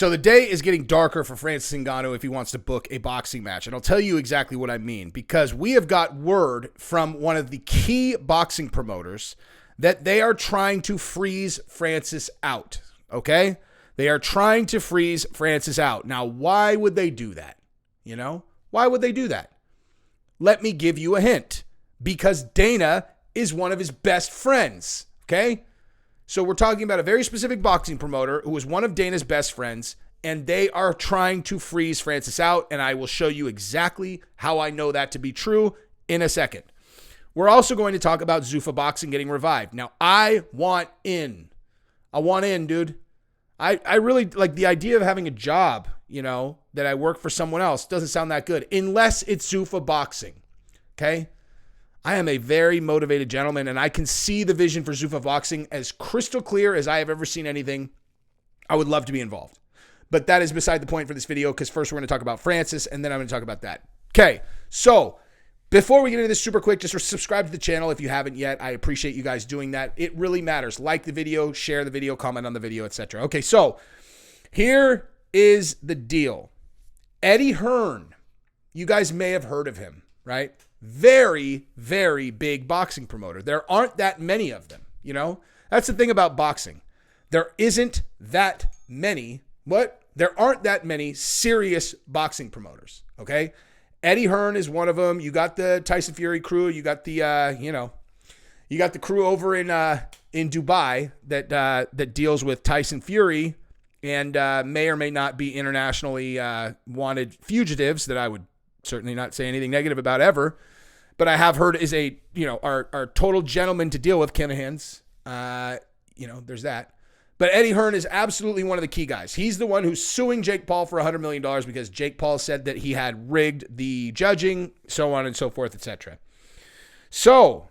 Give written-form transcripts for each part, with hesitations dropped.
So the day is getting darker for Francis Ngannou if he wants to book a boxing match. And I'll tell you exactly what I mean, because we have got word from one of the key boxing promoters that they are trying to freeze Francis out, okay? They are trying to freeze Francis out. Now, why would they do that? You know, why would they do that? Let me give you a hint. Because Dana is one of his best friends, okay? So we're talking about a very specific boxing promoter who is one of Dana's best friends, and they are trying to freeze Francis out, and I will show you exactly how I know that to be true in a second. We're also going to talk about Zuffa Boxing getting revived. Now, I want in. I want in, dude. I really like the idea of having a job, you know, that I work for someone else. Doesn't sound that good unless it's Zuffa Boxing, okay? I am a very motivated gentleman, and I can see the vision for Zuffa Boxing as crystal clear as I have ever seen anything. I would love to be involved. But that is beside the point for this video, because first we're going to talk about Francis, and then I'm going to talk about that. Okay, so before we get into this super quick, just subscribe to the channel if you haven't yet. I appreciate you guys doing that. It really matters. Like the video, share the video, comment on the video, etc. Okay, so here is the deal. Eddie Hearn. You guys may have heard of him, right? Very, very big boxing promoter. There aren't that many of them, you know? That's the thing about boxing. There isn't that many, there aren't that many serious boxing promoters, okay? Eddie Hearn is one of them. You got the Tyson Fury crew. You got the, you got the crew over in Dubai that deals with Tyson Fury and may or may not be internationally wanted fugitives that I would certainly not say anything negative about ever. But I have heard is our total gentleman to deal with, Kinahans. There's that. But Eddie Hearn is absolutely one of the key guys. He's the one who's suing Jake Paul for $100 million because Jake Paul said that he had rigged the judging, so on and so forth, etc. So,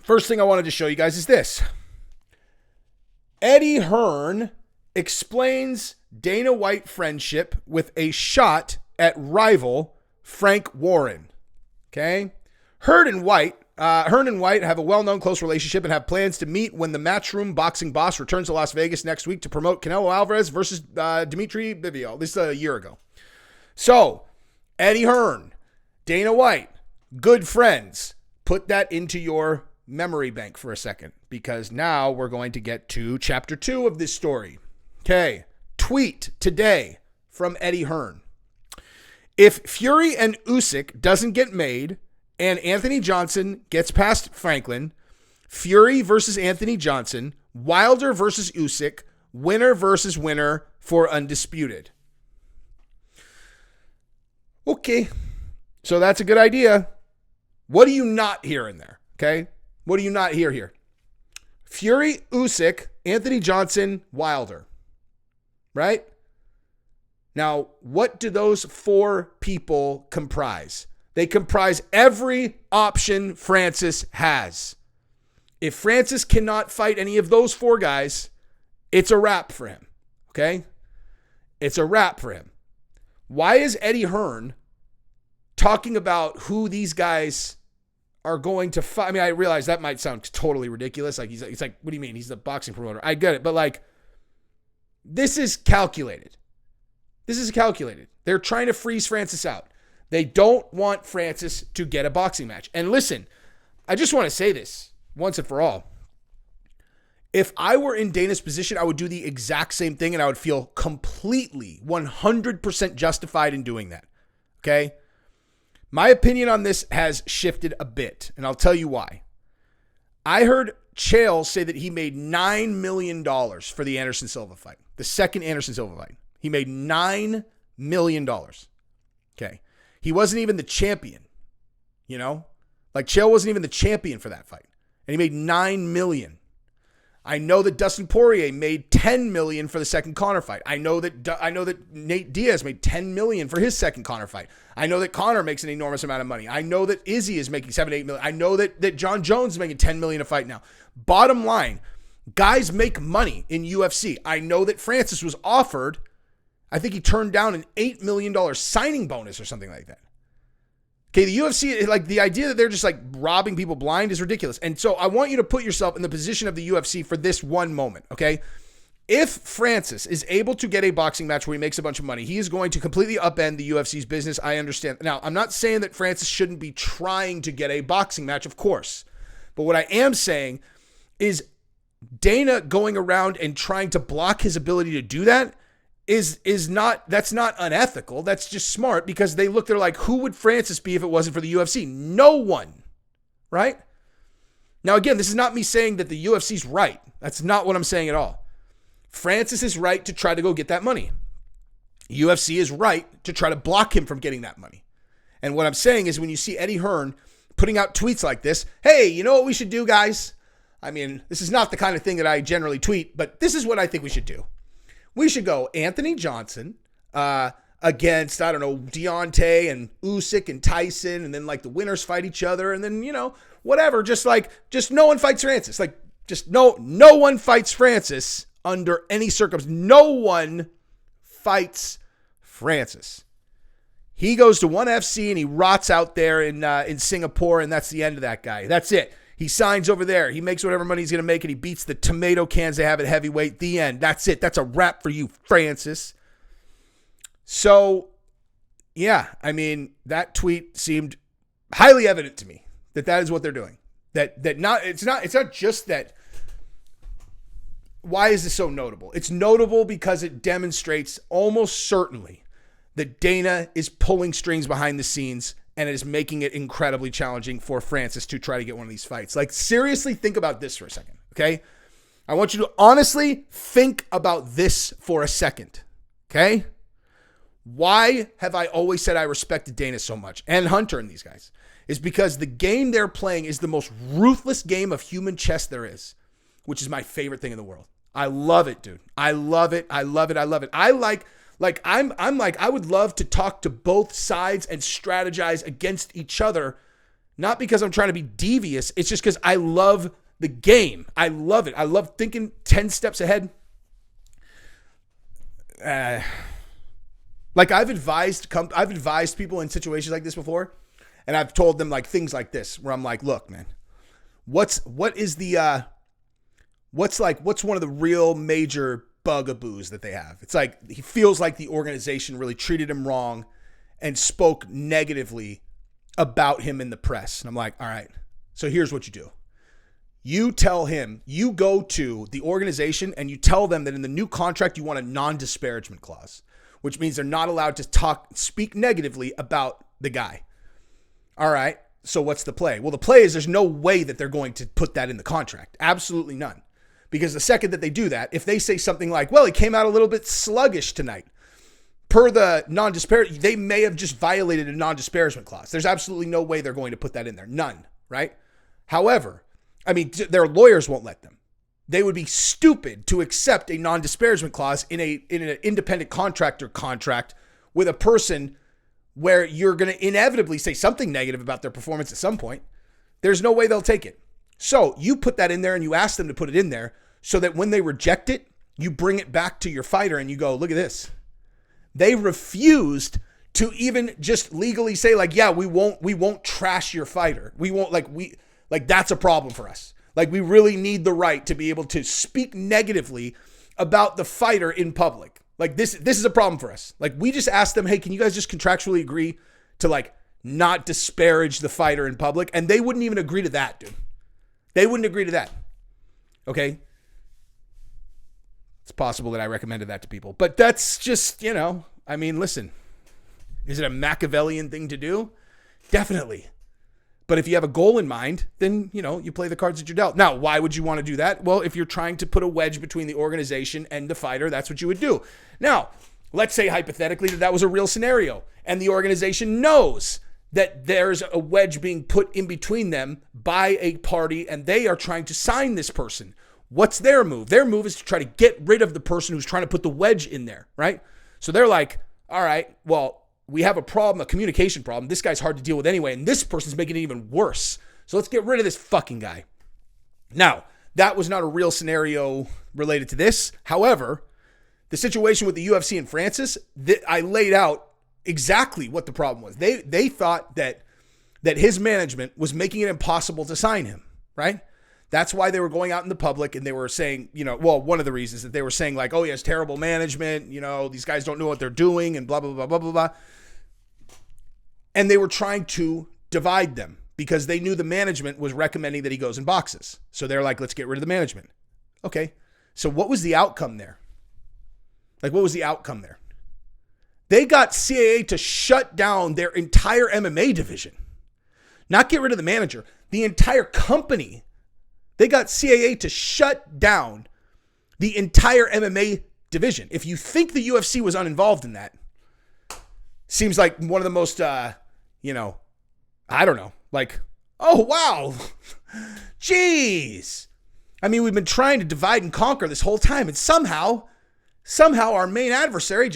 first thing I wanted to show you guys is this. Eddie Hearn explains Dana White friendship with a shot at rival Frank Warren. Okay? Hearn and White have a well-known close relationship and have plans to meet when the Matchroom boxing boss returns to Las Vegas next week to promote Canelo Alvarez versus Dimitri Bivol. This is a year ago. So, Eddie Hearn, Dana White, good friends. Put that into your memory bank for a second, because now we're going to get to chapter 2 of this story. Okay, tweet today from Eddie Hearn. If Fury and Usyk doesn't get made and Anthony Johnson gets past Franklin, Fury versus Anthony Johnson, Wilder versus Usyk, winner versus winner for undisputed. Okay, so that's a good idea. What do you not hear in there? Okay, what do you not hear here? Fury, Usyk, Anthony Johnson, Wilder. Right? Now, what do those 4 people comprise? They comprise every option Francis has. If Francis cannot fight any of those 4 guys, it's a wrap for him. Okay? It's a wrap for him. Why is Eddie Hearn talking about who these guys are going to fight? I mean, I realize that might sound totally ridiculous. Like, he's like, what do you mean? He's the boxing promoter. I get it. But like, this is calculated. This is calculated. They're trying to freeze Francis out. They don't want Francis to get a boxing match. And listen, I just want to say this once and for all. If I were in Dana's position, I would do the exact same thing, and I would feel completely 100% justified in doing that. Okay? My opinion on this has shifted a bit, and I'll tell you why. I heard Chael say that he made $9 million for the Anderson Silva fight, the second Anderson Silva fight. He made $9 million. Okay. He wasn't even the champion, you know? Like, Chael wasn't even the champion for that fight. And he made $9 million. I know that Dustin Poirier made $10 million for the second Conor fight. I know that Nate Diaz made $10 million for his second Conor fight. I know that Conor makes an enormous amount of money. I know that Izzy is making $7-8 million. I know that John Jones is making $10 million a fight now. Bottom line, guys make money in UFC. I know that Francis was offered, I think he turned down an $8 million signing bonus or something like that. Okay, the UFC, like, the idea that they're just like robbing people blind is ridiculous. And so I want you to put yourself in the position of the UFC for this one moment, okay? If Francis is able to get a boxing match where he makes a bunch of money, he is going to completely upend the UFC's business. I understand. Now, I'm not saying that Francis shouldn't be trying to get a boxing match, of course. But what I am saying is Dana going around and trying to block his ability to do that that's not unethical. That's just smart, because they look, they're like, who would Francis be if it wasn't for the UFC? No one, right? Now, again, this is not me saying that the UFC's right. That's not what I'm saying at all. Francis is right to try to go get that money. UFC is right to try to block him from getting that money. And what I'm saying is, when you see Eddie Hearn putting out tweets like this, hey, you know what we should do, guys? I mean, this is not the kind of thing that I generally tweet, but this is what I think we should do. We should go Anthony Johnson against, I don't know, Deontay and Usyk and Tyson, and then like the winners fight each other, and then, you know, whatever. Just no one fights Francis. Like, just no one fights Francis under any circumstance. No one fights Francis. He goes to ONE FC and he rots out there in Singapore, and that's the end of that guy. That's it. He signs over there. He makes whatever money he's going to make, and he beats the tomato cans they have at heavyweight. The end. That's it. That's a wrap for you, Francis. So, yeah, I mean, that tweet seemed highly evident to me that is what they're doing. It's not just that. Why is this so notable? It's notable because it demonstrates almost certainly that Dana is pulling strings behind the scenes, and it is making it incredibly challenging for Francis to try to get one of these fights. Like, seriously, think about this for a second, okay? I want you to honestly think about this for a second, okay? Why have I always said I respected Dana so much, and Hunter and these guys? Is because the game they're playing is the most ruthless game of human chess there is, which is my favorite thing in the world. I love it, dude. I love it. I love it. I love it. I would love to talk to both sides and strategize against each other, not because I'm trying to be devious. It's just because I love the game. I love it. I love thinking 10 steps ahead. Like I've advised people in situations like this before, and I've told them like things like this, where I'm like, look, man, what's one of the real major bugaboos that they have? It's like he feels like the organization really treated him wrong and spoke negatively about him in the press. And I'm like, all right, so here's what you do. You tell him, you go to the organization and you tell them that in the new contract, you want a non-disparagement clause, which means they're not allowed to speak negatively about the guy. All right, so what's the play? Well, the play is there's no way that they're going to put that in the contract. Absolutely none. Because the second that they do that, if they say something like, well, he came out a little bit sluggish tonight, per the non-disparagement, they may have just violated a non-disparagement clause. There's absolutely no way they're going to put that in there. None, right? However, I mean, their lawyers won't let them. They would be stupid to accept a non-disparagement clause in an independent contractor contract with a person where you're going to inevitably say something negative about their performance at some point. There's no way they'll take it. So you put that in there and you ask them to put it in there so that when they reject it, you bring it back to your fighter and you go, look at this. They refused to even just legally say like, yeah, we won't trash your fighter. We won't that's a problem for us. Like we really need the right to be able to speak negatively about the fighter in public. Like this is a problem for us. Like we just asked them, hey, can you guys just contractually agree to like not disparage the fighter in public? And they wouldn't even agree to that, dude. They wouldn't agree to that. Okay. It's possible that I recommended that to people, but that's just, I mean, listen, is it a Machiavellian thing to do? Definitely. But if you have a goal in mind, then, you play the cards that you're dealt. Now, why would you want to do that? Well, if you're trying to put a wedge between the organization and the fighter, that's what you would do. Now, let's say hypothetically that was a real scenario and the organization knows that there's a wedge being put in between them by a party and they are trying to sign this person. What's their move? Their move is to try to get rid of the person who's trying to put the wedge in there, right? So they're like, all right, well, we have a problem, a communication problem. This guy's hard to deal with anyway, and this person's making it even worse. So let's get rid of this fucking guy. Now, that was not a real scenario related to this. However, the situation with the UFC and Francis, I laid out exactly what the problem was. They thought that his management was making it impossible to sign him, right? That's why they were going out in the public and they were saying, one of the reasons that they were saying like, oh, he has terrible management. These guys don't know what they're doing and blah, blah, blah, blah, blah, blah. And they were trying to divide them because they knew the management was recommending that he goes and boxes. So they're like, let's get rid of the management. Okay. So what was the outcome there? Like, what was the outcome there? They got CAA to shut down their entire MMA division. Not get rid of the manager. The entire company. They got CAA to shut down the entire MMA division. If you think the UFC was uninvolved in that, seems like one of the most, I don't know, like, oh, wow. Jeez. I mean, we've been trying to divide and conquer this whole time, and somehow our main adversary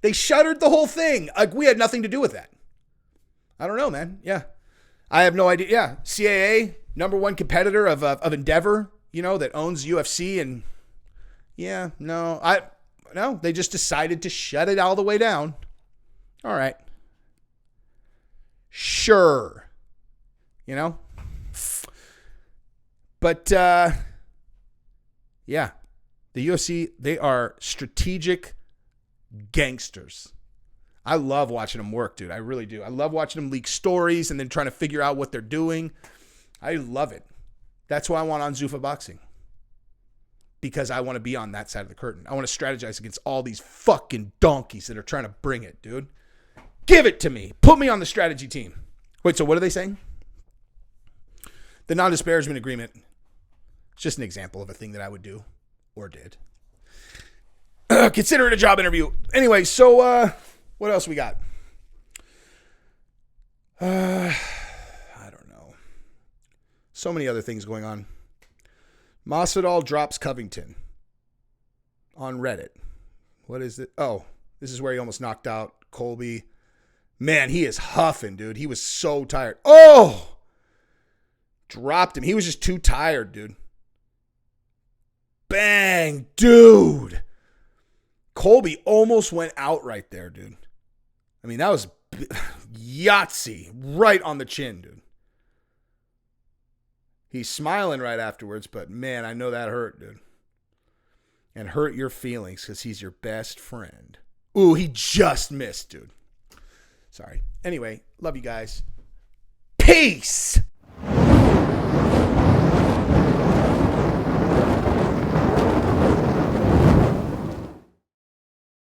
they shuttered the whole thing. Like, we had nothing to do with that. I don't know, man. Yeah. I have no idea. Yeah. CAA, number one competitor of Endeavor, that owns UFC. And yeah, no, they just decided to shut it all the way down. All right. Sure. But, yeah, the UFC, they are strategic gangsters. I love watching them work, dude. I really do. I love watching them leak stories and then trying to figure out what they're doing. I love it. That's why I want on Zuffa Boxing. Because I want to be on that side of the curtain. I want to strategize against all these fucking donkeys that are trying to bring it, dude. Give it to me. Put me on the strategy team. Wait, so what are they saying? The non-disparagement agreement. It's just an example of a thing that I would do or did. Consider it a job interview. Anyway, so what else we got? I don't know. So many other things going on. Masvidal drops Covington on Reddit. What is it? Oh, this is where he almost knocked out Colby. Man, he is huffing, dude. He was so tired. Oh! Dropped him. He was just too tired, dude. Bang, dude. Colby almost went out right there, dude. I mean, that was Yahtzee right on the chin, dude. He's smiling right afterwards, but man, I know that hurt, dude. And hurt your feelings because he's your best friend. Ooh, he just missed, dude. Sorry. Anyway, love you guys. Peace!